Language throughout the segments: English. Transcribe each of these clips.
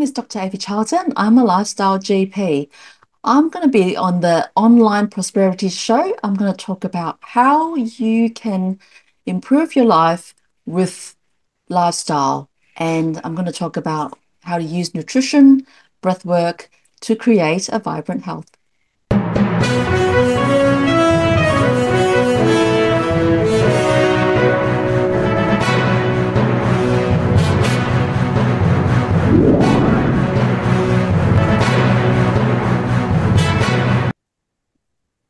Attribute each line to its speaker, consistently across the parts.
Speaker 1: is Dr. Avi Charlton. I'm a lifestyle GP. I'm going to be on the online prosperity show. I'm going to talk about how you can improve your life with lifestyle. And I'm going to talk about how to use nutrition, breath work to create a vibrant health.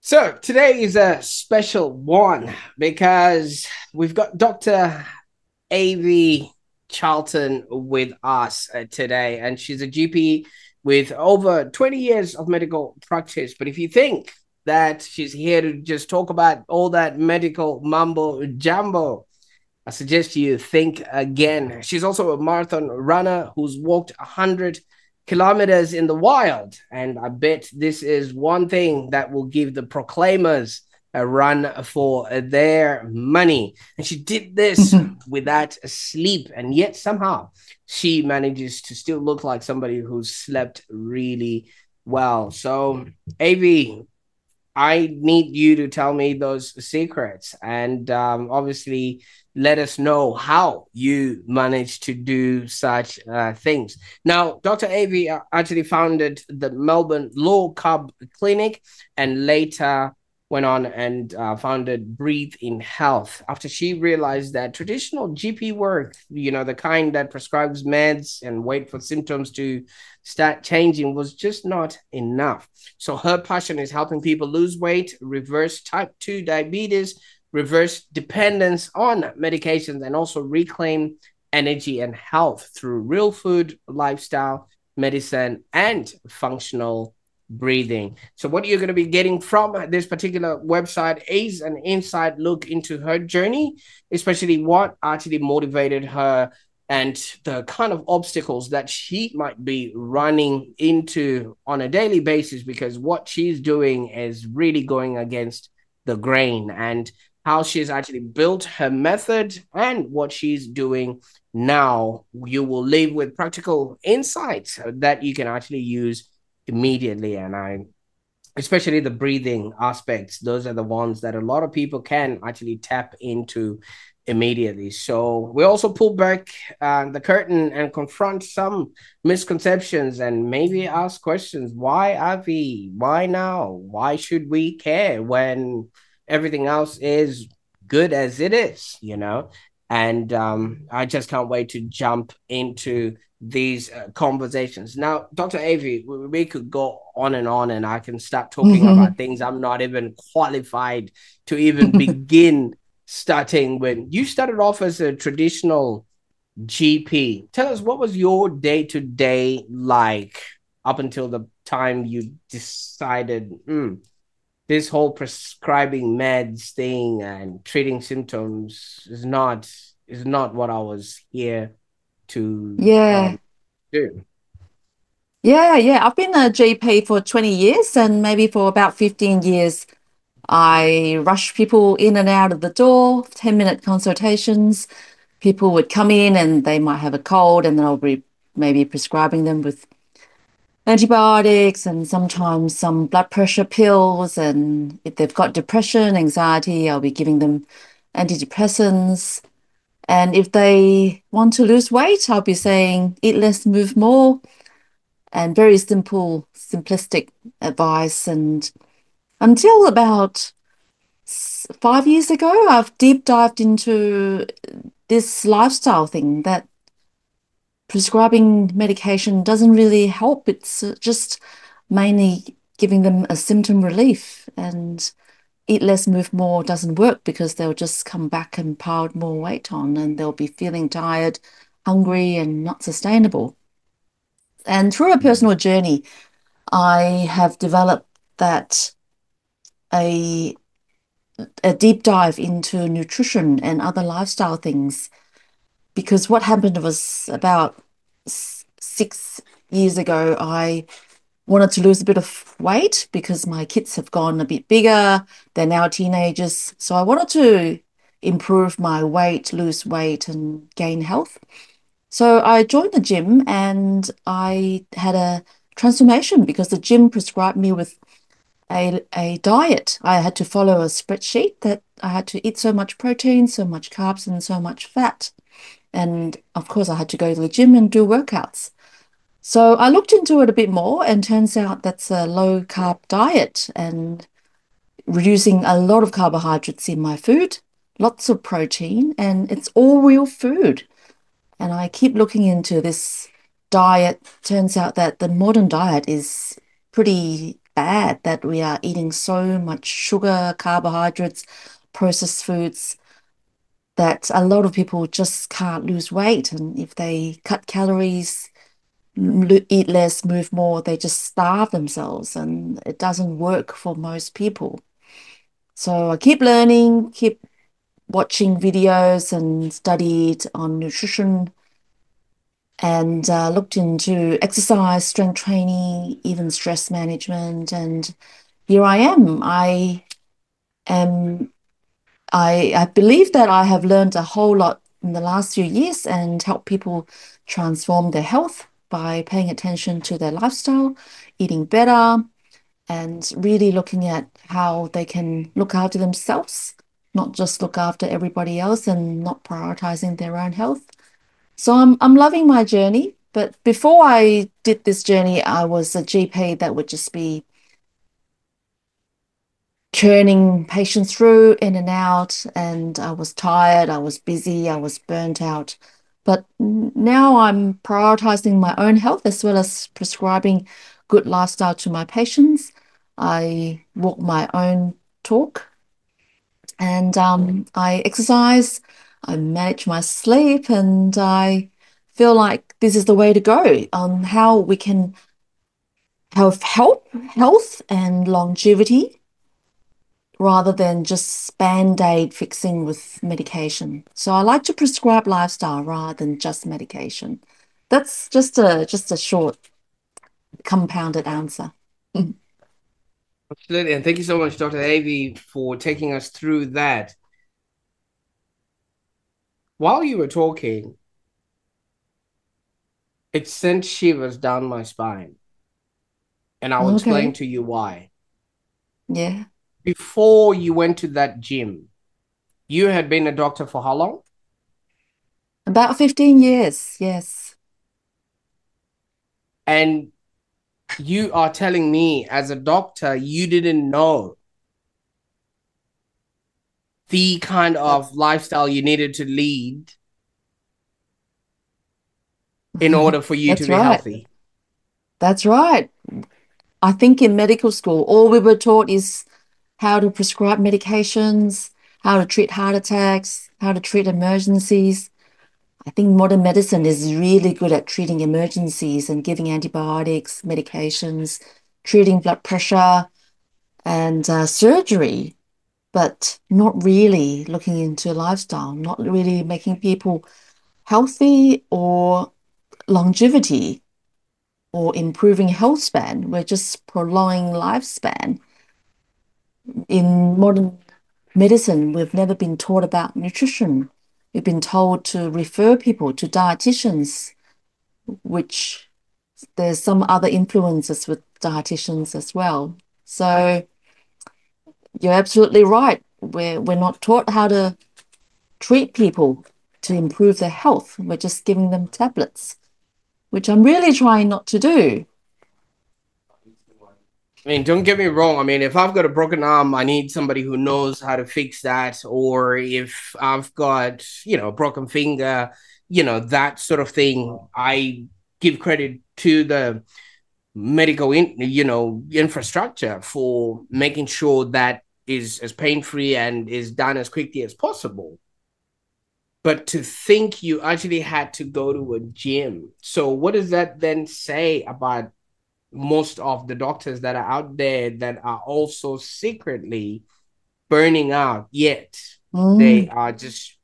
Speaker 2: So today is a special one because we've got Dr. Avi Charlton with us today, and she's a GP with over 20 years of medical practice. But if you think that she's here to just talk about all that medical mumbo jumbo, I suggest you think again. She's also a marathon runner who's walked 100 kilometers in the wild. And I bet this is one thing that will give the proclaimers a run for their money. And she did this without sleep. And yet somehow she manages to still look like somebody who's slept really well. So, Avi, I need you to tell me those secrets and obviously let us know how you managed to do such things. Now, Dr. Avi actually founded the Melbourne Low-Carb Clinic and later went on and founded Breathe in Health after she realized that traditional GP work, the kind that prescribes meds and wait for symptoms to start changing, was just not enough. So her passion is helping people lose weight, reverse type 2 diabetes, reverse dependence on medications, and also reclaim energy and health through real food, lifestyle, medicine, and functional breathing. So what you're going to be getting from this particular website is an inside look into her journey, especially what actually motivated her and the kind of obstacles that she might be running into on a daily basis, because what she's doing is really going against the grain, and how she's actually built her method and what she's doing now. You will live with practical insights that you can actually use immediately. And especially the breathing aspects, those are the ones that a lot of people can actually tap into immediately. So we also pull back the curtain and confront some misconceptions and maybe ask questions. Why Avi? Why now? Why should we care when everything else is good as it is, And I just can't wait to jump into these conversations. Now, Dr. Avi, we could go on and I can start talking about things I'm not even qualified to even begin starting with. You started off as a traditional GP. Tell us, what was your day-to-day like up until the time you decided this whole prescribing meds thing and treating symptoms is not what I was here to
Speaker 1: Yeah.
Speaker 2: do.
Speaker 1: Yeah. I've been a GP for 20 years, and maybe for about 15 years, I rush people in and out of the door, 10-minute consultations. People would come in and they might have a cold, and then I'll be maybe prescribing them with antibiotics and sometimes some blood pressure pills. And if they've got depression, anxiety, I'll be giving them antidepressants. And if they want to lose weight, I'll be saying eat less, move more, and very simple, simplistic advice. And until about 5 years ago, I've deep dived into this lifestyle thing that prescribing medication doesn't really help. It's just mainly giving them a symptom relief, and eat less, move more doesn't work because they'll just come back and pile more weight on, and they'll be feeling tired, hungry, and not sustainable. And through a personal journey, I have developed that a a deep dive into nutrition and other lifestyle things, because what happened was about 6 years ago, I wanted to lose a bit of weight because my kids have gone a bit bigger. They're now teenagers. So I wanted to improve my weight, lose weight, and gain health. So I joined the gym and I had a transformation because the gym prescribed me with a diet. I had to follow a spreadsheet that I had to eat so much protein, so much carbs, and so much fat. And of course, I had to go to the gym and do workouts. So I looked into it a bit more, and turns out that's a low carb diet and reducing a lot of carbohydrates in my food, lots of protein, and it's all real food. And I keep looking into this diet. Turns out that the modern diet is pretty bad, that we are eating so much sugar, carbohydrates, processed foods, that a lot of people just can't lose weight. And if they cut calories, eat less, move more, they just starve themselves. And it doesn't work for most people. So I keep learning, keep watching videos and studied on nutrition and looked into exercise, strength training, even stress management. And here I am. Am I believe that I have learned a whole lot in the last few years and help people transform their health by paying attention to their lifestyle, eating better, and really looking at how they can look after themselves, not just look after everybody else and not prioritizing their own health. So I'm loving my journey. But before I did this journey, I was a GP that would just be churning patients through in and out, and I was tired, I was busy, I was burnt out. But now I'm prioritizing my own health as well as prescribing good lifestyle to my patients. I walk my own talk and I exercise, I manage my sleep, and I feel like this is the way to go on how we can have health and longevity rather than just band-aid fixing with medication. So I like to prescribe lifestyle rather than just medication. That's just a short, compounded answer.
Speaker 2: Absolutely. And thank you so much, Dr. Avi, for taking us through that. While you were talking, it sent shivers down my spine. And I'll explain
Speaker 1: Okay.
Speaker 2: to you why.
Speaker 1: Yeah.
Speaker 2: Before you went to that gym, you had been a doctor for how long?
Speaker 1: About 15 years. Yes.
Speaker 2: And you are telling me, as a doctor, you didn't know the kind of
Speaker 1: That's
Speaker 2: lifestyle you needed to lead in order for you to
Speaker 1: that's
Speaker 2: be
Speaker 1: right.
Speaker 2: healthy.
Speaker 1: That's right. I think in medical school, all we were taught is how to prescribe medications, how to treat heart attacks, how to treat emergencies. I think modern medicine is really good at treating emergencies and giving antibiotics, medications, treating blood pressure and surgery, but not really looking into lifestyle, not really making people healthy or longevity or improving health span. We're just prolonging lifespan. In modern medicine, we've never been taught about nutrition. We've been told to refer people to dietitians, which there's some other influences with dietitians as well. So you're absolutely right. We're not taught how to treat people to improve their health. We're just giving them tablets, which I'm really trying not to do.
Speaker 2: I mean, don't get me wrong. I mean, if I've got a broken arm, I need somebody who knows how to fix that. Or if I've got, a broken finger, that sort of thing, I give credit to the medical infrastructure for making sure that is as pain free and is done as quickly as possible. But to think you actually had to go to a gym, so what does that then say about most of the doctors that are out there that are also secretly burning out, yet they
Speaker 1: Mm.
Speaker 2: are just.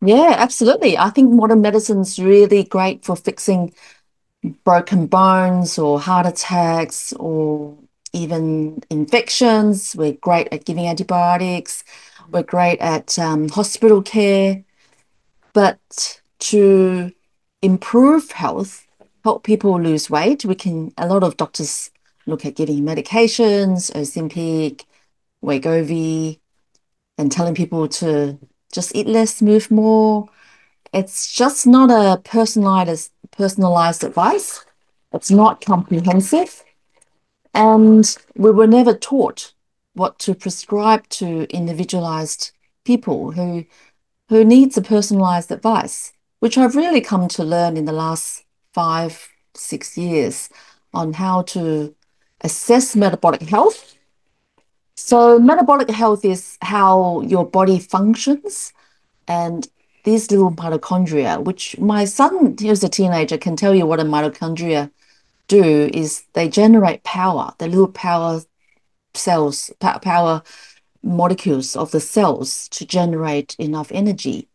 Speaker 1: Yeah, absolutely. I think modern medicine's really great for fixing broken bones or heart attacks or even infections. We're great at giving antibiotics. We're great at hospital care. But to improve health, help people lose weight, a lot of doctors look at giving medications, Ozempic, Wegovy, and telling people to just eat less, move more. It's just not a personalized advice. It's not comprehensive. And we were never taught what to prescribe to individualized people who needs a personalized advice, which I've really come to learn in the last 5, 6 years on how to assess metabolic health. So, metabolic health is how your body functions and these little mitochondria, which my son, who's a teenager, can tell you what a mitochondria do is they generate power, the little power cells, power molecules of the cells to generate enough energy.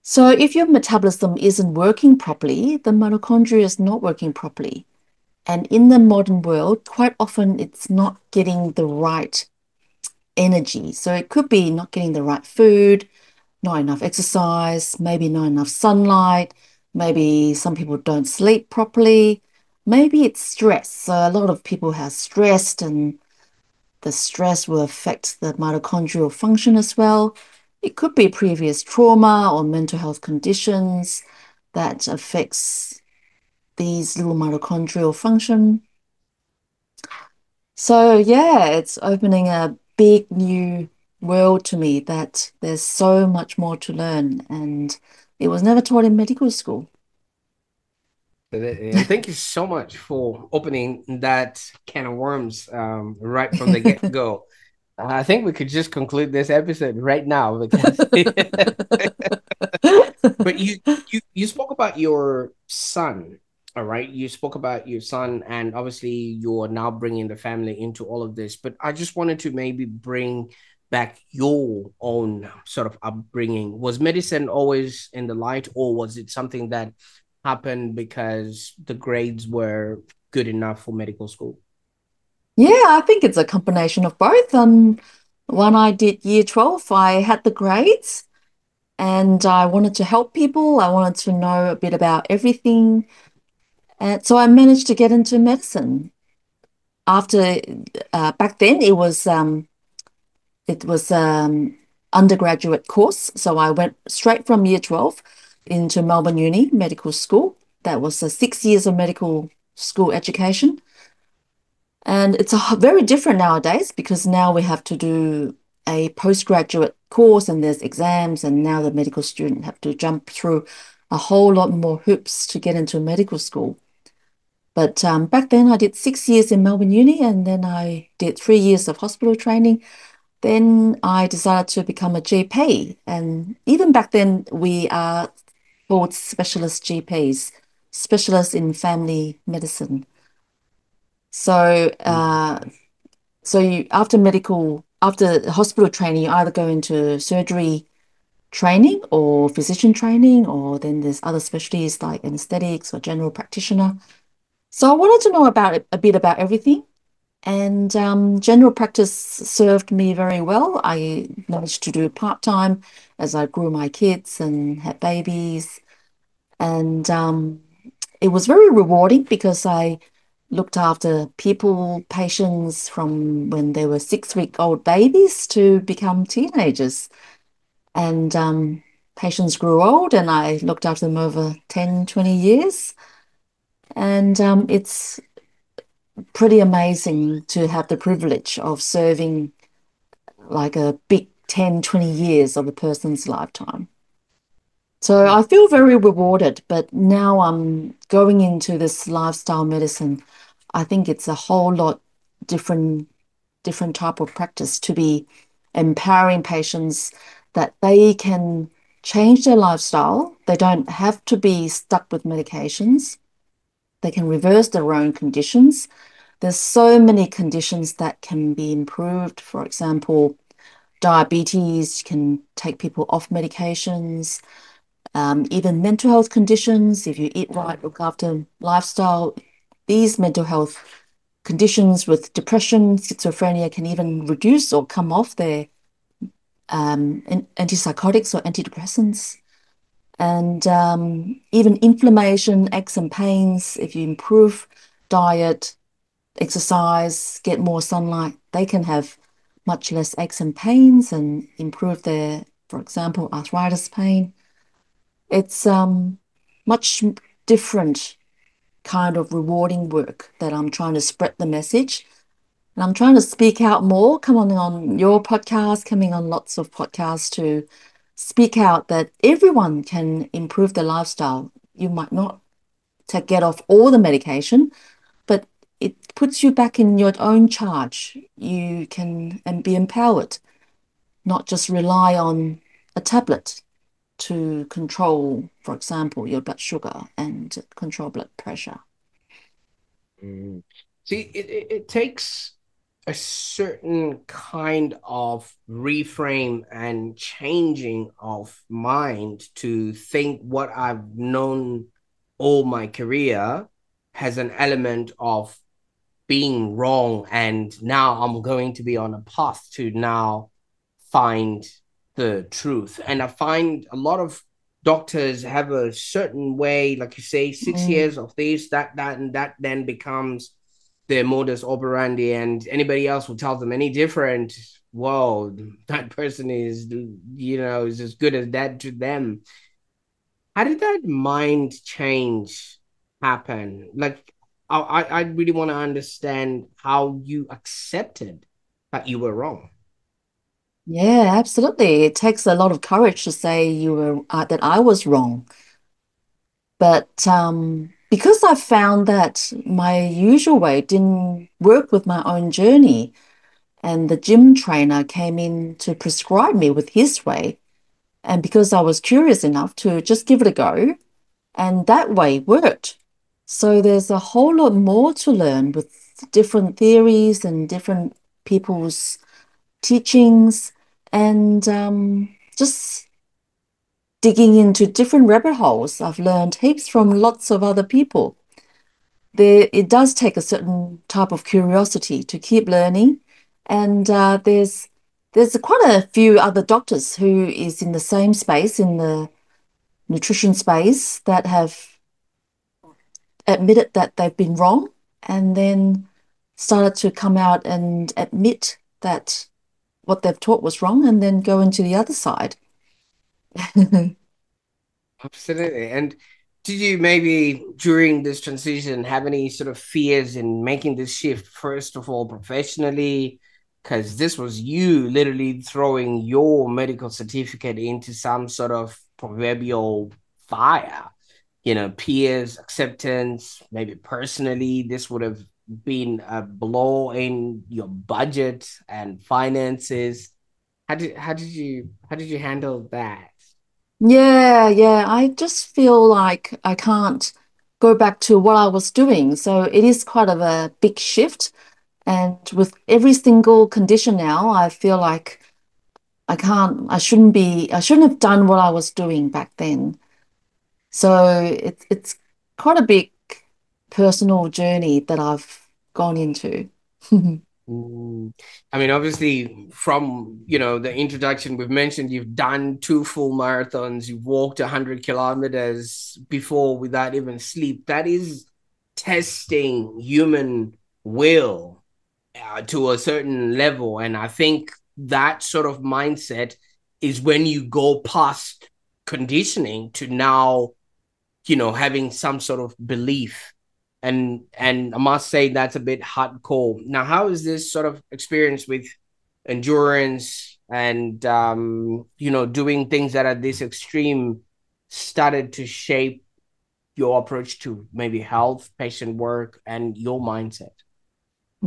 Speaker 1: So if your metabolism isn't working properly, the mitochondria is not working properly. And in the modern world, quite often it's not getting the right energy. So it could be not getting the right food, not enough exercise, maybe not enough sunlight, maybe some people don't sleep properly, maybe it's stress. So a lot of people have stressed and the stress will affect the mitochondrial function as well. It could be previous trauma or mental health conditions that affects these little mitochondrial function. So yeah, it's opening a big new world to me that there's so much more to learn and it was never taught in medical school.
Speaker 2: And thank you so much for opening that can of worms right from the get-go. I think we could just conclude this episode right now because but you spoke about your son, all right? You spoke about your son, and obviously you're now bringing the family into all of this. But I just wanted to maybe bring back your own sort of upbringing. Was medicine always in the light, or was it something that happened because the grades were good enough for medical school?
Speaker 1: Yeah, I think it's a combination of both. When I did year 12, I had the grades and I wanted to help people. I wanted to know a bit about everything. And so I managed to get into medicine. After back then it was undergraduate course. So I went straight from year 12 into Melbourne Uni medical school. That was 6 years of medical school education. And it's very different nowadays because now we have to do a postgraduate course and there's exams, and now the medical student have to jump through a whole lot more hoops to get into medical school. But back then I did 6 years in Melbourne Uni and then I did 3 years of hospital training. Then I decided to become a GP. And even back then, we are called specialist GPs, specialists in family medicine. So, after hospital training, you either go into surgery training or physician training, or then there's other specialties like anesthetics or general practitioner. So I wanted to know a bit about everything. And general practice served me very well. I managed to do part-time as I grew my kids and had babies. And it was very rewarding because I looked after people, patients from when they were 6-week-old babies to become teenagers. And patients grew old and I looked after them over 10, 20 years. And it's pretty amazing to have the privilege of serving like a big 10, 20 years of a person's lifetime. So I feel very rewarded, but now I'm going into this lifestyle medicine. I think it's a whole lot different, different type of practice to be empowering patients that they can change their lifestyle. They don't have to be stuck with medications. They can reverse their own conditions. There's so many conditions that can be improved. For example, diabetes can take people off medications, even mental health conditions. If you eat right, look after lifestyle, these mental health conditions with depression, schizophrenia can even reduce or come off their antipsychotics or antidepressants. And even inflammation, aches and pains, if you improve diet, exercise, get more sunlight, they can have much less aches and pains and improve their, for example, arthritis pain. It's much different kind of rewarding work that I'm trying to spread the message. And I'm trying to speak out more, come on your podcast, coming on lots of podcasts to speak out that everyone can improve their lifestyle. You might not to get off all the medication, but it puts you back in your own charge. You can and be empowered, not just rely on a tablet to control, for example, your blood sugar and control blood pressure.
Speaker 2: Mm. See, it takes a certain kind of reframe and changing of mind to think what I've known all my career has an element of being wrong. And now I'm going to be on a path to now find the truth. And I find a lot of doctors have a certain way, like you say, 6 years
Speaker 1: Mm.
Speaker 2: of this, and that then becomes their modus operandi. And anybody else who tells them any different, whoa, that person is as good as dead to them. How did that mind change happen? Like, I really want to understand how you accepted that you were wrong.
Speaker 1: Yeah, absolutely. It takes a lot of courage to say you were that I was wrong. But because I found that my usual way didn't work with my own journey, and the gym trainer came in to prescribe me with his way, and because I was curious enough to just give it a go, and that way worked. So there's a whole lot more to learn with different theories and different people's teachings, and just digging into different rabbit holes. I've learned heaps from lots of other people. It does take a certain type of curiosity to keep learning, and there's quite a few other doctors who is in the same space in the nutrition space that have admitted that they've been wrong, and then started to come out and admit that what they've taught was wrong, and then go into the other side.
Speaker 2: Absolutely. And did you maybe during this transition have any sort of fears in making this shift, first of all, professionally? Because this was you literally throwing your medical certificate into some sort of proverbial fire, peers, acceptance, maybe personally, this would have been a blow in your budget and finances. How did you handle that?
Speaker 1: Yeah, yeah. I just feel like I can't go back to what I was doing. So it is quite of a big shift. And with every single condition now, I feel like I shouldn't have done what I was doing back then. So it's quite a big personal journey that I've gone into.
Speaker 2: Mm. I mean, obviously, from the introduction, we've mentioned you've done two full marathons, you've walked 100 kilometers before without even sleep. That is testing human will to a certain level, and I think that sort of mindset is when you go past conditioning to now having some sort of belief. And I must say that's a bit hardcore. Now, how is this sort of experience with endurance and doing things that are this extreme started to shape your approach to maybe health, patient work, and your mindset?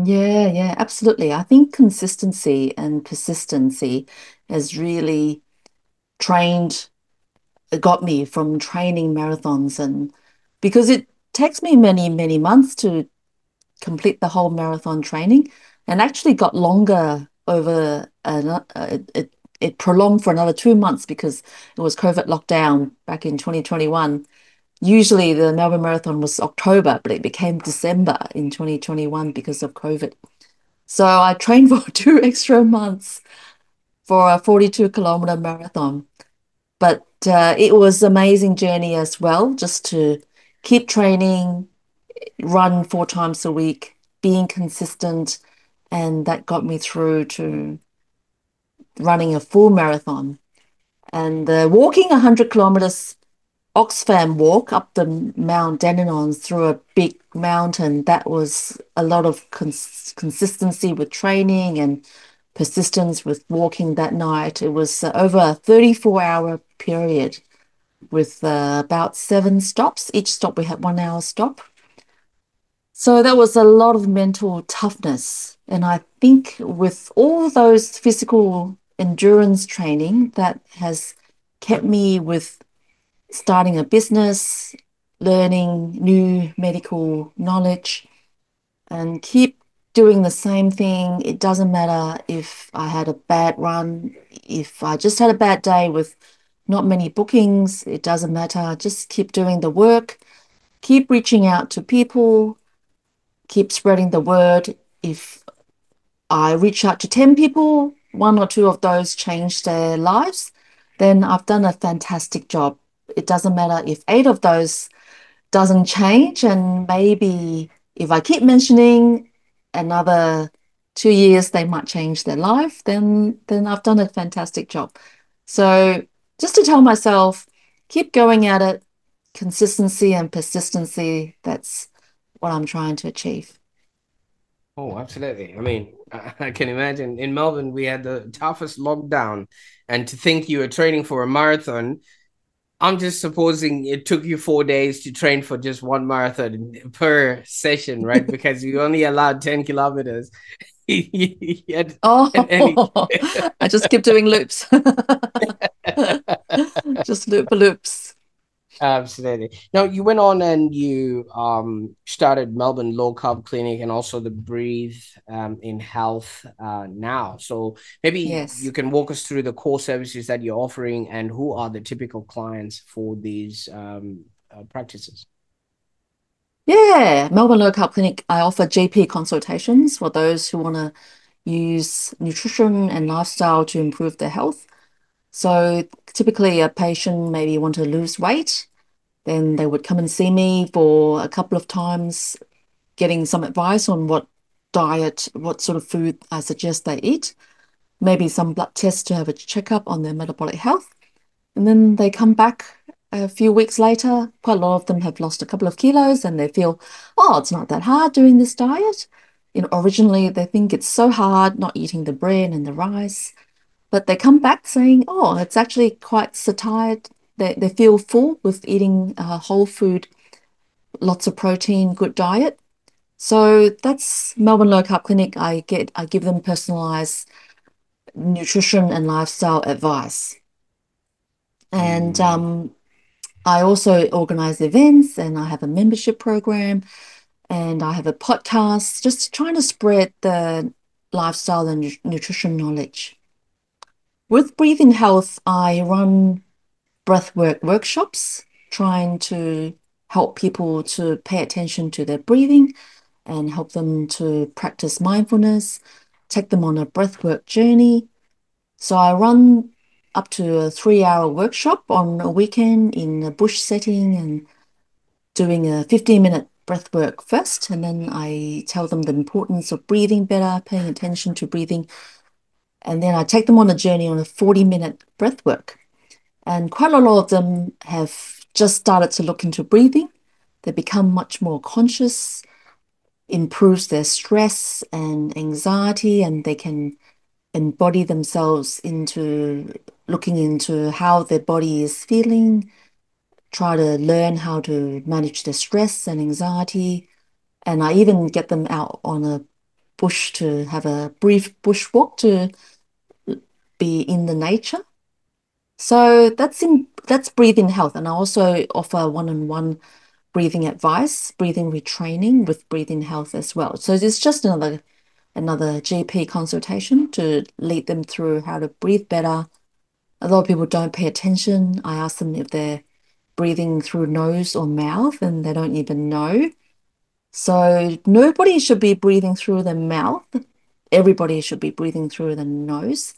Speaker 1: Yeah, yeah, absolutely. I think consistency and persistency has really trained got me from training marathons, and because it takes me many months to complete the whole marathon training, and actually got longer over it prolonged for another 2 months because it was COVID lockdown back in 2021. Usually the Melbourne Marathon was October, but it became December in 2021 because of COVID. So I trained for 2 extra months for a 42-kilometer marathon. But it was amazing journey as well, just to keep training, run 4 times a week, being consistent, and that got me through to running a full marathon. And walking 100 kilometers Oxfam walk up the Mount Dandenong through a big mountain, that was a lot of consistency with training and persistence with walking that night. It was over a 34-hour period with about 7 stops. Each stop we had 1 hour stop. So that was a lot of mental toughness. And I think with all those physical endurance training, that has kept me with starting a business, learning new medical knowledge, and keep doing the same thing. It doesn't matter if I had a bad run, if I just had a bad day with not many bookings, it doesn't matter. Just keep doing the work, keep reaching out to people, keep spreading the word. If I reach out to 10 people, one or two of those change their lives, then I've done a fantastic job. It doesn't matter if 8 of those doesn't change, and maybe if I keep mentioning another 2 years, they might change their life, then I've done a fantastic job. So just to tell myself, keep going at it, consistency and persistency, that's what I'm trying to achieve.
Speaker 2: Oh, absolutely. I mean, I can imagine in Melbourne, we had the toughest lockdown. And to think you were training for a marathon, I'm just supposing it took you 4 days to train for just one marathon per session, right? Because you only allowed 10 kilometers. and, and
Speaker 1: Oh, I just keep doing loops. Just loop loops.
Speaker 2: Absolutely. Now you went on and you started Melbourne Low Carb Clinic and also the Breathe in Health now. So maybe you
Speaker 1: Yes.
Speaker 2: can walk us through the core services that you're offering and who are the typical clients for these practices.
Speaker 1: Yeah, Melbourne Low Carb Clinic, I offer GP consultations for those who want to use nutrition and lifestyle to improve their health. So typically a patient maybe want to lose weight, then they would come and see me for a couple of times, getting some advice on what diet, what sort of food I suggest they eat, maybe some blood tests to have a checkup on their metabolic health. And then they come back a few weeks later. Quite a lot of them have lost a couple of kilos and they feel, oh, it's not that hard doing this diet. Originally they think it's so hard not eating the bread and the rice, but they come back saying, oh, it's actually quite satiated. They feel full with eating whole food, lots of protein, good diet. So that's Melbourne Low Carb Clinic. I give them personalized nutrition and lifestyle advice. And
Speaker 2: Mm.
Speaker 1: I also organize events and I have a membership program and I have a podcast, just trying to spread the lifestyle and nutrition knowledge. With Breathing Health, I run breathwork workshops, trying to help people to pay attention to their breathing and help them to practice mindfulness, take them on a breathwork journey. So I run up to a 3 hour workshop on a weekend in a bush setting and doing a 15-minute breath work first. And then I tell them the importance of breathing better, paying attention to breathing. And then I take them on a journey on a 40-minute breath work. And quite a lot of them have just started to look into breathing. They become much more conscious, improves their stress and anxiety, and they can embody themselves into looking into how their body is feeling, try to learn how to manage their stress and anxiety. And I even get them out on a bush to have a brief bush walk to be in the nature. So that's breathing health. And I also offer one-on-one breathing advice, breathing retraining with breathing health as well. So it's just another GP consultation to lead them through how to breathe better. A lot of people don't pay attention. I ask them if they're breathing through nose or mouth, and they don't even know. So nobody should be breathing through the mouth. Everybody should be breathing through the nose.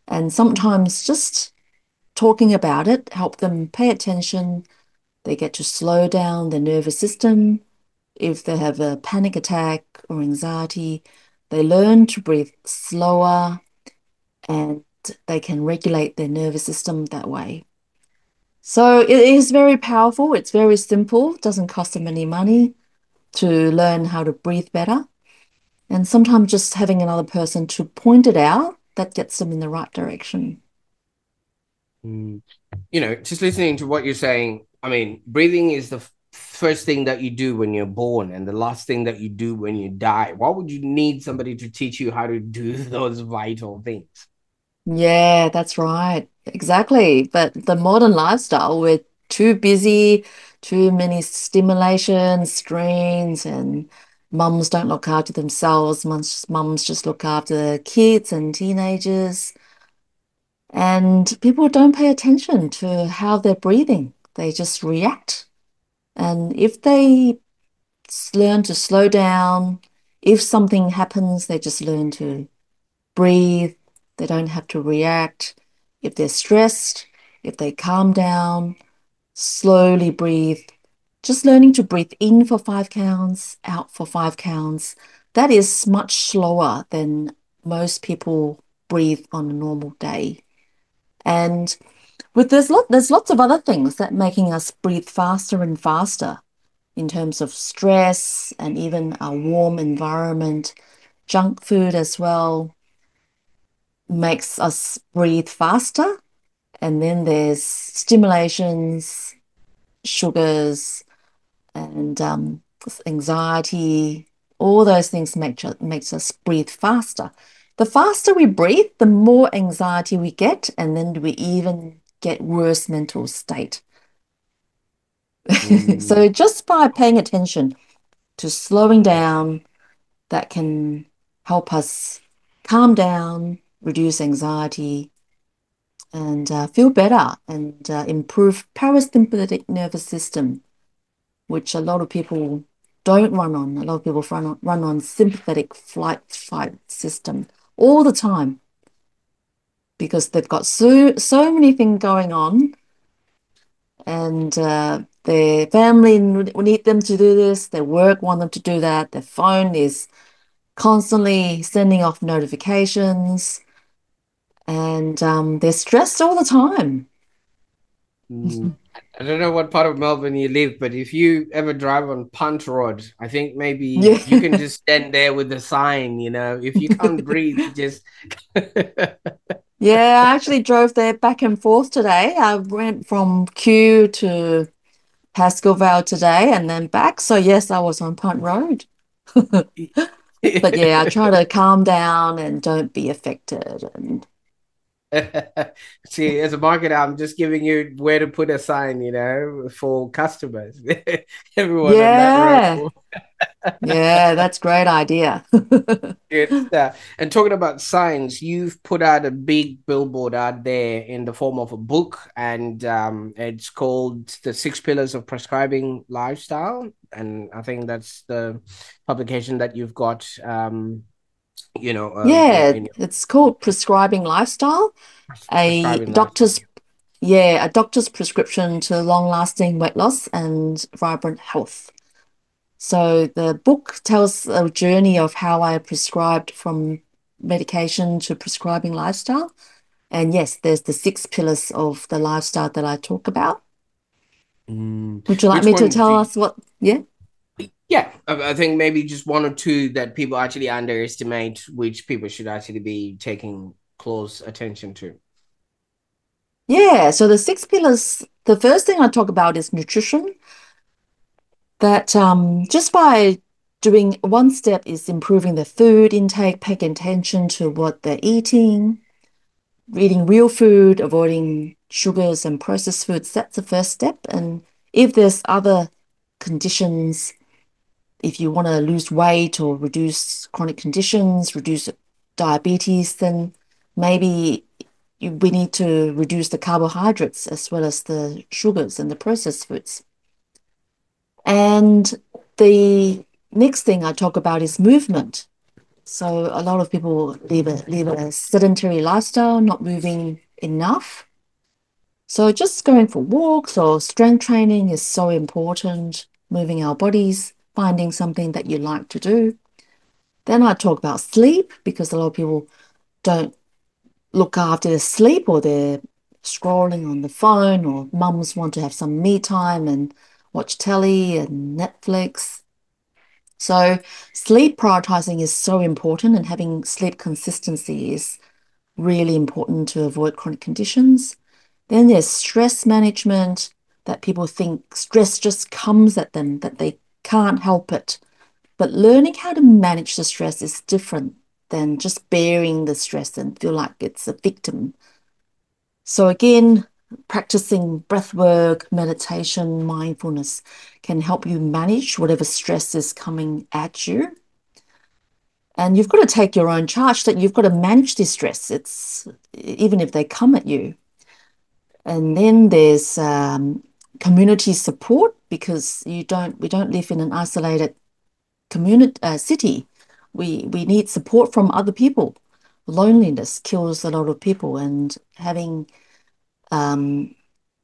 Speaker 1: And sometimes just talking about it help them pay attention. They get to slow down their nervous system. If they have a panic attack or anxiety, they learn to breathe slower and they can regulate their nervous system that way. So it is very powerful. It's very simple. It doesn't cost them any money to learn how to breathe better. And sometimes just having another person to point it out, that gets them in the right direction.
Speaker 2: Mm. Just listening to what you're saying, I mean, breathing is the first thing that you do when you're born and the last thing that you do when you die. Why would you need somebody to teach you how to do those vital things?
Speaker 1: Yeah, that's right. Exactly. But the modern lifestyle, we're too busy, too many stimulations, screens, and mums don't look after themselves. Mums just look after their kids and teenagers. And people don't pay attention to how they're breathing. They just react. And if they learn to slow down, if something happens, they just learn to breathe. They don't have to react. If they're stressed, if they calm down, slowly breathe. Just learning to breathe in for 5 counts, out for 5 counts. That is much slower than most people breathe on a normal day. And there's lots of other things that making us breathe faster and faster in terms of stress and even a warm environment. Junk food as well makes us breathe faster. And then there's stimulations, sugars, and anxiety. All those things makes us breathe faster. The faster we breathe, the more anxiety we get, and then we even get worse mental state.
Speaker 2: Mm.
Speaker 1: So just by paying attention to slowing down, that can help us calm down, reduce anxiety, and feel better and improve parasympathetic nervous system, which a lot of people don't run on. A lot of people run on sympathetic flight fight system all the time because they've got so many things going on, and their family need them to do this, their work want them to do that, their phone is constantly sending off notifications, and they're stressed all the time.
Speaker 2: Mm. I don't know what part of Melbourne you live, but if you ever drive on Punt Road, I think maybe you can
Speaker 1: Yeah.
Speaker 2: just stand there with the sign, if you can't breathe, just
Speaker 1: Yeah, I actually drove there back and forth today. I went from Kew to Pascalvale today and then back. So yes, I was on Punt Road. But yeah, I try to calm down and don't be affected. And
Speaker 2: See, as a marketer, I'm just giving you where to put a sign, for customers. Everyone on that road.
Speaker 1: yeah, yeah, that's great idea.
Speaker 2: Good stuff. And talking about signs, you've put out a big billboard out there in the form of a book, and it's called The Six Pillars of Prescribing Lifestyle. And I think that's the publication that you've got,
Speaker 1: Yeah,
Speaker 2: in your
Speaker 1: it's called prescribing lifestyle. A
Speaker 2: prescribing lifestyle.
Speaker 1: doctor's Yeah, a doctor's prescription to long-lasting weight loss and vibrant health. So the book tells a journey of how I prescribed from medication to prescribing lifestyle. And yes, there's the 6 pillars of the lifestyle that I talk about.
Speaker 2: Mm.
Speaker 1: Would you like
Speaker 2: Which
Speaker 1: me to
Speaker 2: ones
Speaker 1: tell
Speaker 2: do you,
Speaker 1: us what? Yeah.
Speaker 2: yeah, I think maybe just one or two that people actually underestimate, which people should actually be taking close attention to.
Speaker 1: Yeah. So the 6 pillars, the first thing I talk about is nutrition. That just by doing one step is improving the food intake, paying attention to what they're eating real food, avoiding sugars and processed foods. That's the first step. And if there's other conditions, if you want to lose weight or reduce chronic conditions, reduce diabetes, then maybe we need to reduce the carbohydrates as well as the sugars and the processed foods. And the next thing I talk about is movement. So a lot of people live a sedentary lifestyle, not moving enough. So just going for walks or strength training is so important, moving our bodies, finding something that you like to do. Then I talk about sleep because a lot of people don't look after their sleep or they're scrolling on the phone or mums want to have some me time and watch telly and Netflix. So sleep prioritizing is so important and having sleep consistency is really important to avoid chronic conditions. Then there's stress management that people think stress just comes at them, that they can't help it. But learning how to manage the stress is different than just bearing the stress and feel like it's a victim. So again, practicing breath work, meditation, mindfulness can help you manage whatever stress is coming at you. And you've got to take your own charge that you've got to manage this stress. It's even if they come at you. And then there's community support because we don't live in an isolated community city. We need support from other people. Loneliness kills a lot of people, and having um,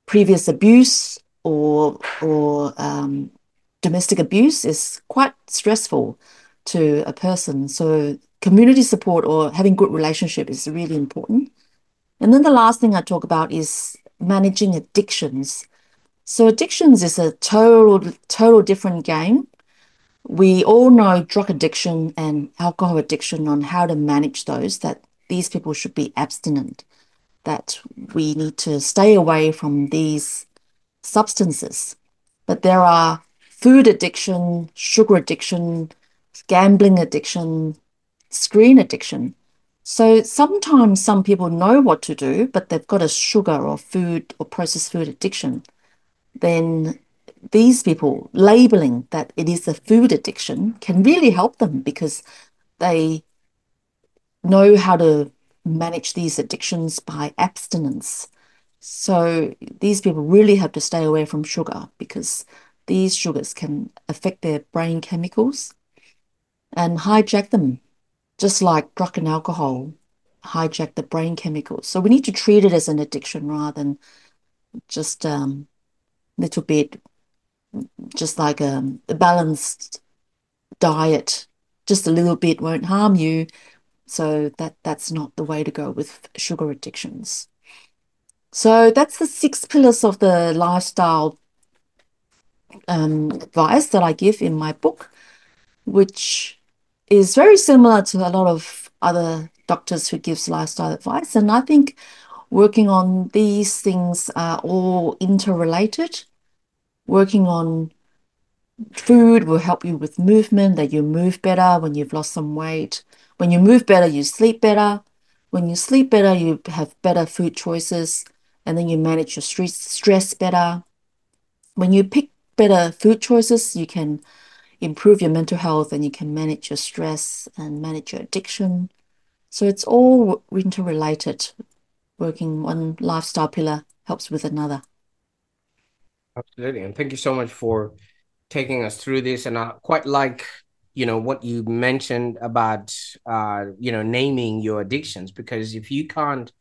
Speaker 1: previous abuse or domestic abuse is quite stressful to a person. So community support or having good relationship is really important. And then the last thing I talk about is managing addictions. So addictions is a total different game. We all know drug addiction and alcohol addiction on how to manage those, that these people should be abstinent, that we need to stay away from these substances. But there are food addiction, sugar addiction, gambling addiction, screen addiction. So sometimes some people know what to do, but they've got a sugar or food or processed food addiction. Then these people labeling that it is a food addiction can really help them because they know how to manage these addictions by abstinence. So these people really have to stay away from sugar because these sugars can affect their brain chemicals and hijack them, just like drug and alcohol hijack the brain chemicals. So we need to treat it as an addiction rather than just little bit, just like a balanced diet. Just a little bit won't harm you. So that's not the way to go with sugar addictions. So that's the six pillars of the lifestyle advice that I give in my book, which is very similar to a lot of other doctors who gives lifestyle advice. And I think working on these things are all interrelated. Working on food will help you with movement, that you move better when you've lost some weight. When you move better, you sleep better. When you sleep better, you have better food choices, and then you manage your stress better. When you pick better food choices, you can improve your mental health and you can manage your stress and manage your addiction. So it's all interrelated. Working one lifestyle pillar helps with another.
Speaker 2: Absolutely. And thank you so much for taking us through this. And I quite like, what you mentioned about, naming your addictions, because if you can't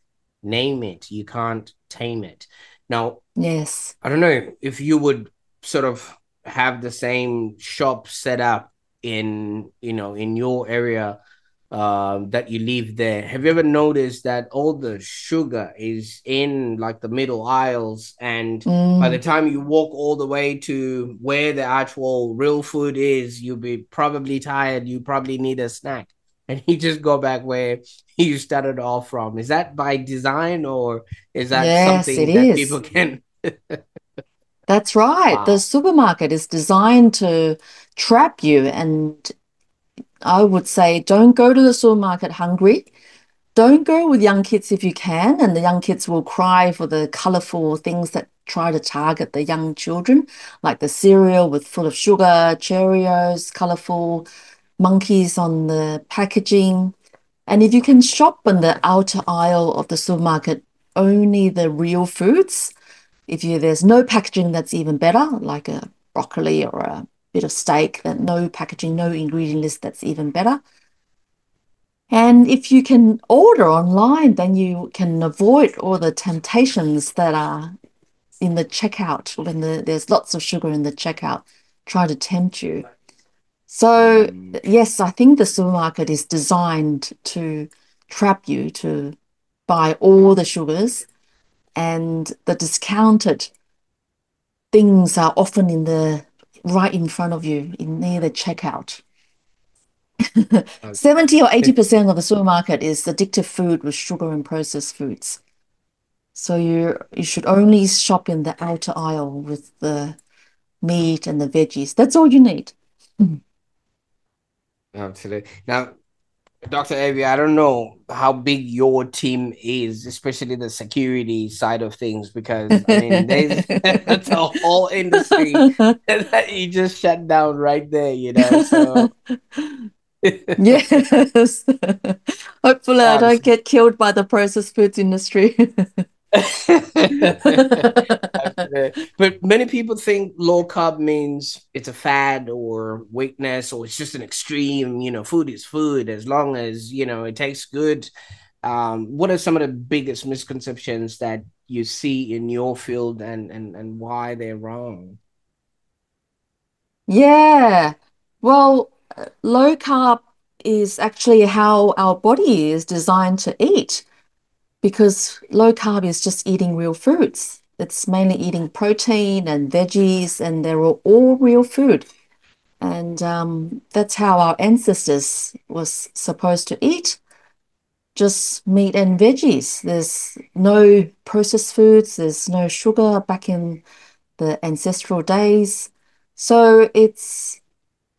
Speaker 2: name it, you can't tame it. Now,
Speaker 1: Yes.
Speaker 2: I don't know if you would sort of have the same shop set up in your area that you live there. Have you ever noticed that all the sugar is in like the middle aisles, and by the
Speaker 1: Mm,
Speaker 2: time you walk all the way to where the actual real food is, you'll be probably tired. You probably need a snack, and you just go back where you started off from. Is that by design, or is that
Speaker 1: yes, it
Speaker 2: something that people
Speaker 1: is.
Speaker 2: can?
Speaker 1: That's right. The
Speaker 2: Wow.
Speaker 1: supermarket is designed to trap you. And I would say don't go to the supermarket hungry. Don't go with young kids if you can. And the young kids will cry for the colorful things that try to target the young children, like the cereal with full of sugar, Cheerios, colorful monkeys on the packaging. And if you can shop in the outer aisle of the supermarket, only the real foods. If you there's no packaging, that's even better, like a broccoli or a bit of steak, that no packaging, no ingredient list, that's even better. And if you can order online, then you can avoid all the temptations that are in the checkout when there's lots of sugar in the checkout, try to tempt you. So,
Speaker 2: Mm.
Speaker 1: yes, I think the supermarket is designed to trap you to buy all the sugars, and the discounted things are often in the right in front of you in near the checkout.
Speaker 2: Okay.
Speaker 1: 70 or 80% of the supermarket is addictive food with sugar and processed foods. So you should only shop in the outer aisle with the meat and the veggies. That's all you need.
Speaker 2: Absolutely. Now, Dr. Avi, I don't know how big your team is, especially the security side of things, because I mean, there's it's a whole industry that you just shut down right there, you know. So,
Speaker 1: Yes. Hopefully, I don't
Speaker 2: absolutely.
Speaker 1: get killed by the processed foods industry.
Speaker 2: Absolutely. But many people think low carb means it's a fad or weakness or it's just an extreme, food is food as long as, it tastes good. What are some of the biggest misconceptions that you see in your field and why they're wrong?
Speaker 1: Yeah. Well, low carb is actually how our body is designed to eat because low carb is just eating real foods. It's mainly eating protein and veggies, and they're all real food. And that's how our ancestors was supposed to eat, just meat and veggies. There's no processed foods, there's no sugar back in the ancestral days. So it's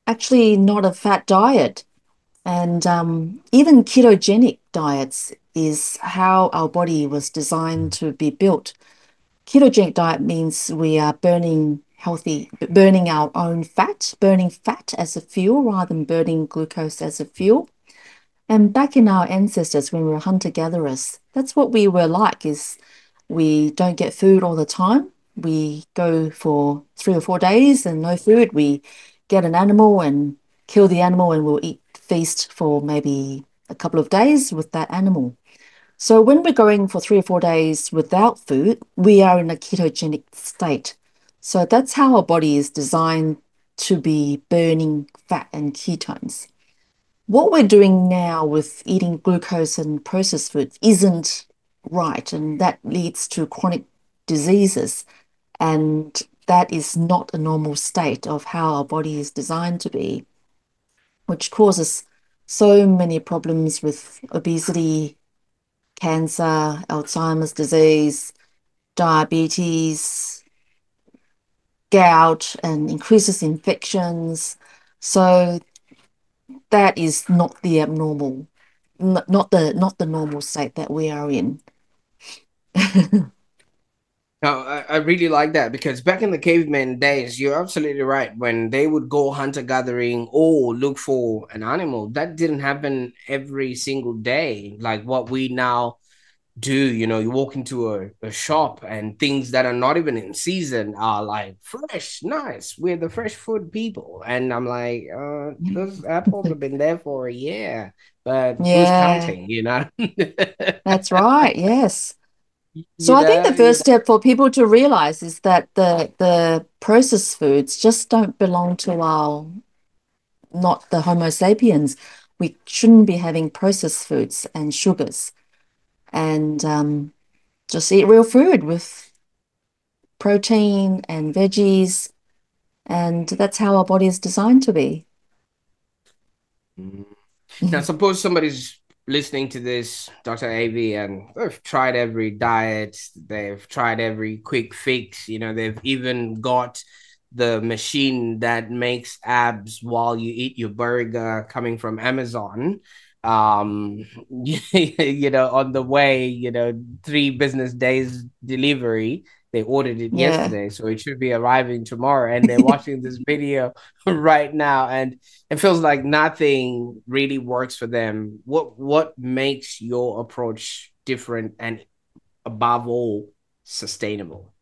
Speaker 1: actually not a fat diet. And even ketogenic diets is how our body was designed to be built. Ketogenic diet means we are burning our own fat, burning fat as a fuel rather than burning glucose as a fuel. And back in our ancestors, when we were hunter-gatherers, that's what we were like, is we don't get food all the time. We go for 3 or 4 days and no food. We get an animal and kill the animal and we'll feast for maybe a couple of days with that animal. So when we're going for 3 or 4 days without food, we are in a ketogenic state. So that's how our body is designed to be burning fat and ketones. What we're doing now with eating glucose and processed foods isn't right, and that leads to chronic diseases. And that is not a normal state of how our body is designed to be, which causes so many problems with obesity, cancer, Alzheimer's disease, diabetes, gout, and increases infections. So that is not the abnormal, not the normal state that we are in.
Speaker 2: Now, I really like that because back in the caveman days, you're absolutely right. When they would go hunter gathering or look for an animal, that didn't happen every single day. Like what we now do, you walk into a shop and things that are not even in season are like fresh, nice. We're the fresh food people. And I'm like, those apples have been there for a year, but who's
Speaker 1: Yeah,
Speaker 2: counting, you know?
Speaker 1: that's right. Yes. So
Speaker 2: You
Speaker 1: I think the
Speaker 2: know, you
Speaker 1: first step for people to realize is that the processed foods just don't belong to our, not the Homo sapiens. We shouldn't be having processed foods and sugars, and just eat real food with protein and veggies, and that's how our body is designed to be.
Speaker 2: know. Now, suppose somebody's listening to this, Dr. AV, and they've tried every diet, they've tried every quick fix, they've even got the machine that makes abs while you eat your burger coming from Amazon. On the way, 3 business days delivery. They ordered it
Speaker 1: Yeah.
Speaker 2: yesterday, so it should be arriving tomorrow. And they're watching this video right now. And it feels like nothing really works for them. What makes your approach different and above all sustainable?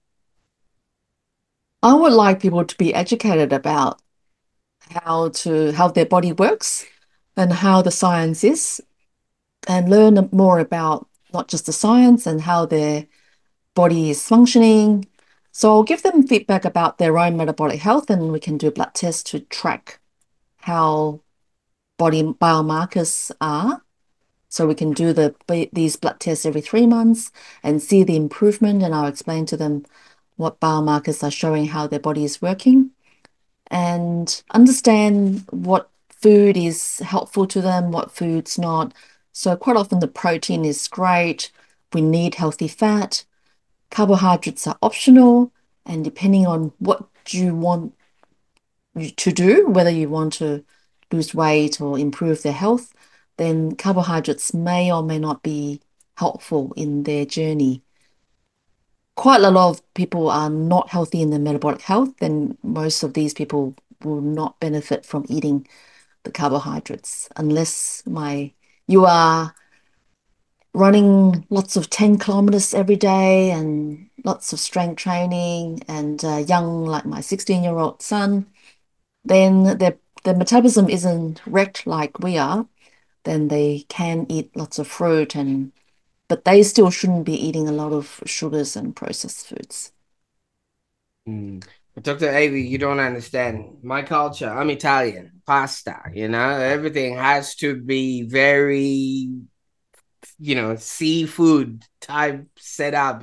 Speaker 1: I would like people to be educated about how their body works and how the science is. and learn more about not just the science and how their body is functioning. So I'll give them feedback about their own metabolic health, and we can do blood tests to track how body biomarkers are. So we can do these blood tests every 3 months and see the improvement. And I'll explain to them what biomarkers are showing how their body is working and understand what food is helpful to them, what food's not. So quite often the protein is great. We need healthy fat. Carbohydrates are optional, and depending on what you want to do, whether you want to lose weight or improve their health, then carbohydrates may or may not be helpful in their journey. Quite a lot of people are not healthy in their metabolic health, and most of these people will not benefit from eating the carbohydrates unless my you are running lots of 10 kilometers every day and lots of strength training and young like my 16-year-old son, then their metabolism isn't wrecked like we are, then they can eat lots of fruit and but they still shouldn't be eating a lot of sugars and processed foods.
Speaker 2: Mm. But Dr. Avi, you don't understand. My culture, I'm Italian, pasta, everything has to be very, seafood type setup,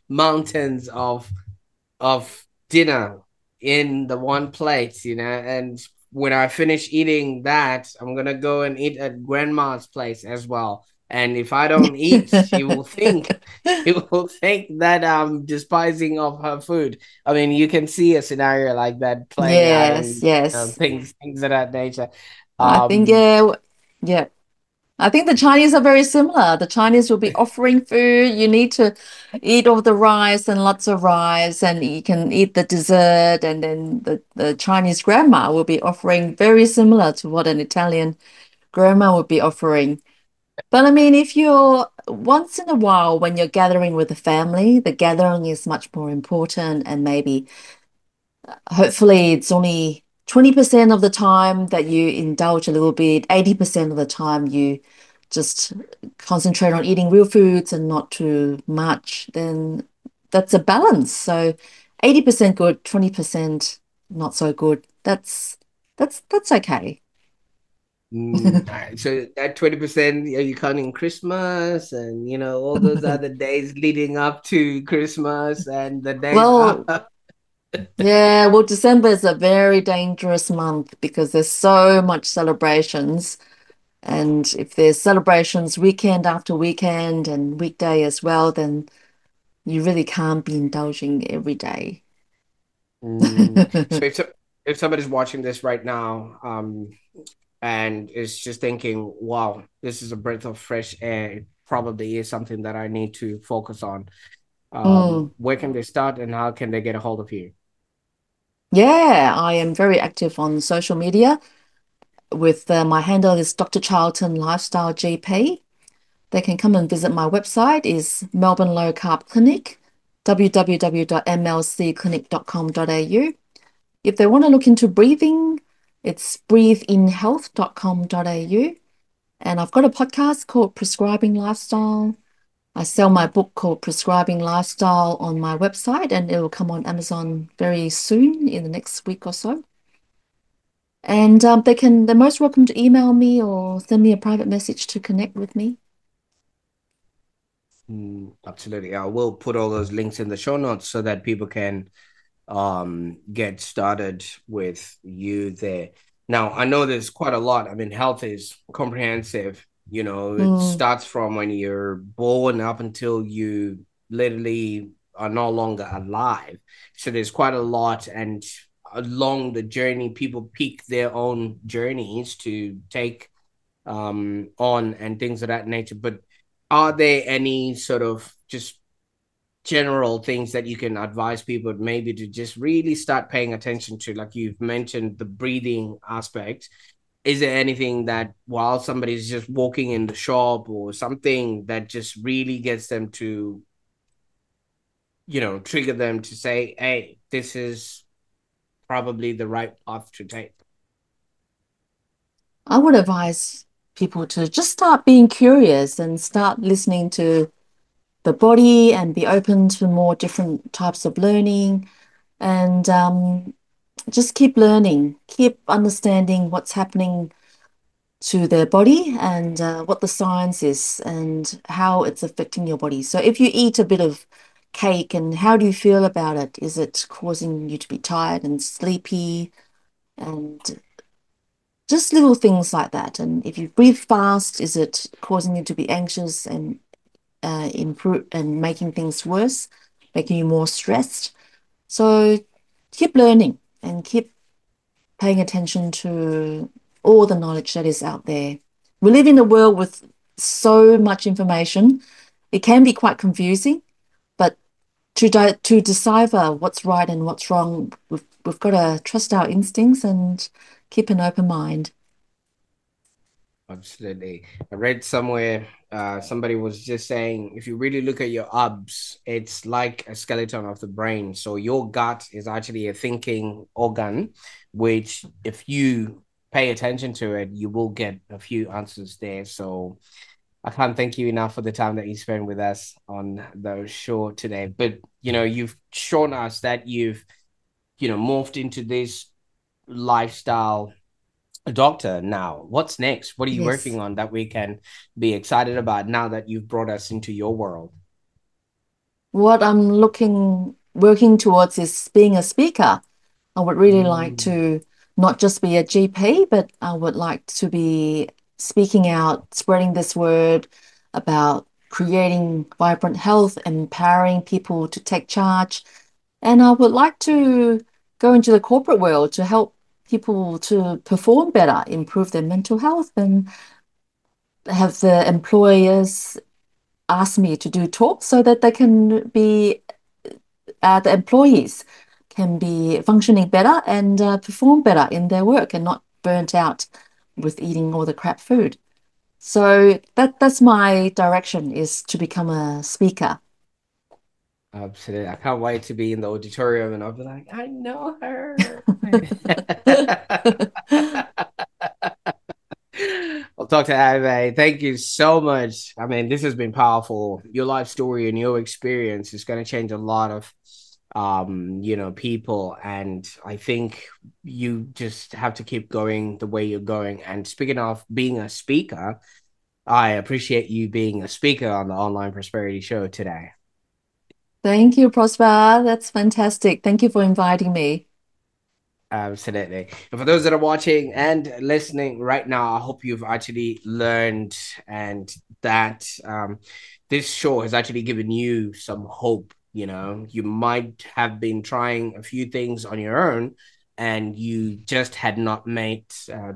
Speaker 2: mountains of dinner in the one plate, and when I finish eating that, I'm gonna go and eat at grandma's place as well. And if I don't eat, she will think she will think that I'm despising of her food. I mean, you can see a scenario like that playing out
Speaker 1: Yes,
Speaker 2: in
Speaker 1: yes.
Speaker 2: things of that nature.
Speaker 1: I think,
Speaker 2: Um,
Speaker 1: yeah. I think the Chinese are very similar. The Chinese will be offering food. You need to eat all the rice and lots of rice, and you can eat the dessert. And then the Chinese grandma will be offering very similar to what an Italian grandma would be offering. But I mean, if you're once in a while when you're gathering with the family, the gathering is much more important, and maybe hopefully it's only 20% of the time that you indulge a little bit, 80% of the time you just concentrate on eating real foods and not too much, then that's a balance. So 80% good, 20% not so good. That's okay.
Speaker 2: all right. So that 20%, are you counting Christmas and all those other days leading up to Christmas and the days
Speaker 1: Well,
Speaker 2: after?
Speaker 1: yeah, well, December is a very dangerous month because there's so much celebrations. And if there's celebrations weekend after weekend and weekday as well, then you really can't be indulging every day.
Speaker 2: So if somebody's watching this right now, and is just thinking, "Wow, this is a breath of fresh air," it probably is something that I need to focus on.
Speaker 1: Mm.
Speaker 2: Where can they start, and how can they get a hold of you?
Speaker 1: Yeah, I am very active on social media with my handle is Dr. Charlton Lifestyle GP. They can come and visit my website is Melbourne Low Carb Clinic, www.mlcclinic.com.au. If they want to look into breathing, it's breatheinhealth.com.au. And I've got a podcast called Prescribing Lifestyle. I sell my book called Prescribing Lifestyle on my website, and it will come on Amazon very soon in the next week or so. And they're most welcome to email me or send me a private message to connect with me.
Speaker 2: Absolutely. I will put all those links in the show notes so that people can get started with you there. Now, I know there's quite a lot. I mean, health is comprehensive. It
Speaker 1: Mm.
Speaker 2: starts from when you're born up until you literally are no longer alive. So there's quite a lot, and along the journey, people pick their own journeys to take on and things of that nature. But are there any sort of just general things that you can advise people maybe to just really start paying attention to? Like you've mentioned the breathing aspect. Is there anything that while somebody's just walking in the shop or something that just really gets them to, trigger them to say, hey, this is probably the right path to take?
Speaker 1: I would advise people to just start being curious and start listening to the body and be open to more different types of learning and just keep learning, keep understanding what's happening to their body and what the science is and how it's affecting your body. So if you eat a bit of cake and how do you feel about it? Is it causing you to be tired and sleepy and just little things like that? And if you breathe fast, is it causing you to be anxious and improve and making things worse, making you more stressed? So keep learning and keep paying attention to all the knowledge that is out there. We live in a world with so much information. It can be quite confusing, but to decipher what's right and what's wrong, we've got to trust our instincts and keep an open mind.
Speaker 2: Absolutely. I read somewhere, somebody was just saying, if you really look at your abs, it's like a skeleton of the brain. So your gut is actually a thinking organ, which if you pay attention to it, you will get a few answers there. So I can't thank you enough for the time that you spent with us on the show today. But, you've shown us that you've, morphed into this lifestyle doctor now. What's next? What are you
Speaker 1: Yes.
Speaker 2: working on that we can be excited about now that you've brought us into your world?
Speaker 1: What working towards is being a speaker. I would really like
Speaker 2: Mm,
Speaker 1: to not just be a GP, but I would like to be speaking out, spreading this word about creating vibrant health, empowering people to take charge. And I would like to go into the corporate world to help people to perform better, improve their mental health, and have the employers ask me to do talks so that they can be the employees can be functioning better and perform better in their work and not burnt out with eating all the crap food. So that's my direction is to become a speaker.
Speaker 2: absolutely. I can't wait to be in the auditorium and I'll be like, I know her. Well, Dr. Ave, thank you so much. I mean, this has been powerful. Your life story and your experience is going to change a lot of people. And I think you just have to keep going the way you're going. And speaking of being a speaker, I appreciate you being a speaker on the Online Prosperity Show today.
Speaker 1: Thank you, Prosper. That's fantastic. Thank you for inviting me.
Speaker 2: Absolutely. And for those that are watching and listening right now, I hope you've actually learned and that this show has actually given you some hope. You might have been trying a few things on your own and you just had not met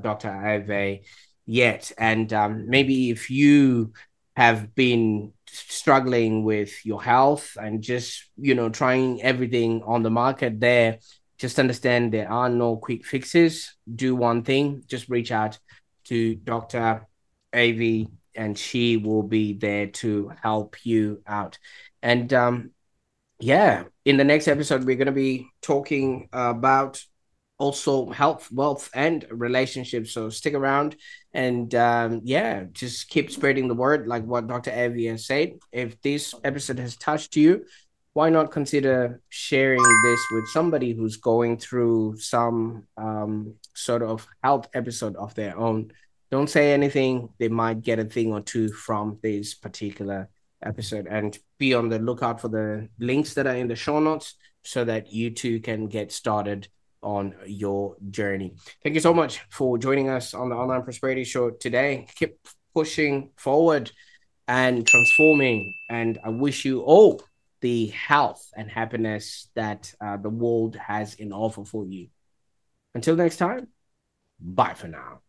Speaker 2: Dr. Ave yet. And maybe if you have been struggling with your health and just, trying everything on the market there, just understand there are no quick fixes. Do one thing, just reach out to Dr. Avi and she will be there to help you out. And yeah, in the next episode, we're going to be talking about also health, wealth, and relationships. So stick around and yeah, just keep spreading the word, like what Dr. Avi has said. If this episode has touched you, why not consider sharing this with somebody who's going through some sort of health episode of their own? Don't say anything. They might get a thing or two from this particular episode. And be on the lookout for the links that are in the show notes so that you too can get started on your journey. Thank you so much for joining us on the Online Prosperity Show today. Keep pushing forward and transforming. And I wish you all the health and happiness that the world has in offer for you. Until next time, bye for now.